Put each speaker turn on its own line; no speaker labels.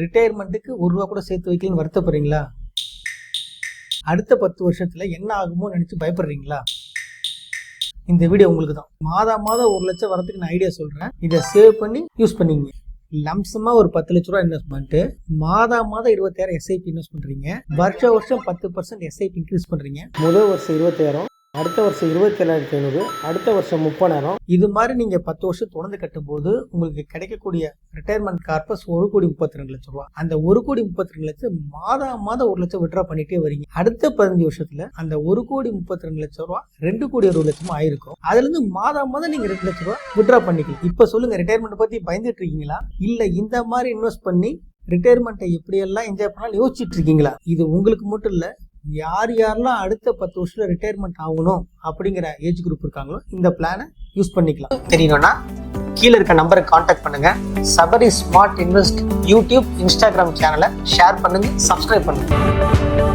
ரிட்டையர்மெண்ட்டுக்கு ₹1 கூட சேர்த்து வைக்கலன்னு வருத்தப்படுறீங்களா? அடுத்த 10 வருஷத்துல என்ன ஆகுமோ நினைச்சு பயப்படுறீங்களா? இந்த வீடியோ உங்களுக்கு தான். மாதம் 1 லட்சம் வரதுக்கு நான் ஐடியா சொல்றேன். இதை சேவ் பண்ணி யூஸ் பண்ணீங்க. லம்சமா ஒரு ₹10 லட்சம் இன்வெஸ்ட்மெண்ட், மாதம் 26,000 எஸ்ஐபி இன்வெஸ்ட் பண்றீங்க, வருஷம் 10% எஸ்ஐபி இன்க்ரீஸ் பண்றீங்க. முதல் வருஷம் 27,000, அடுத்த வருஷம் 27,500, அடுத்த வருஷம் 30,000. இது மாதிரி நீங்க 10 வருஷம் தொடர்ந்து கட்டும் போது உங்களுக்கு கிடைக்கக்கூடிய ரிட்டையர்மெண்ட் கார்பஸ் ₹1,32,00,000. அந்த ₹1,32,00,000 மாதம் 1 லட்சம் விட்ரா பண்ணிட்டே வரீங்க. அடுத்த 15 வருஷத்துல அந்த ₹1,32,00,000 ₹2,60,00,000 ஆயிருக்கும். அதுல இருந்து மாதம் நீங்க ₹2 லட்சம் விட்ரா பண்ணிக்கலாம். இப்ப சொல்லுங்க, ரிட்டையர்மெண்ட் பத்தி பயந்துட்டு இருக்கீங்களா? இல்ல இந்த மாதிரி இன்வெஸ்ட் பண்ணி ரிட்டையர்மெண்ட்டை எப்படியெல்லாம் என்ஜாய் பண்ணலாம் யோசிச்சுட்டு இருக்கீங்களா? இது உங்களுக்கு மட்டும் இல்ல, யாரெல்லாம் அடுத்த 10 வருஷத்துல ரிட்டையர்மெண்ட் ஆகணும் அப்படிங்கிற ஏஜ் குரூப் இருக்காங்களோ இந்த பிளானை யூஸ் பண்ணிக்கலாம். தெரியணும்னா கீழே இருக்க நம்பரை கான்டாக்ட் பண்ணுங்க. Sabari smart invest YouTube, Instagram சேனலை ஷேர் பண்ணுங்க, சப்ஸ்கிரைப் பண்ணுங்க.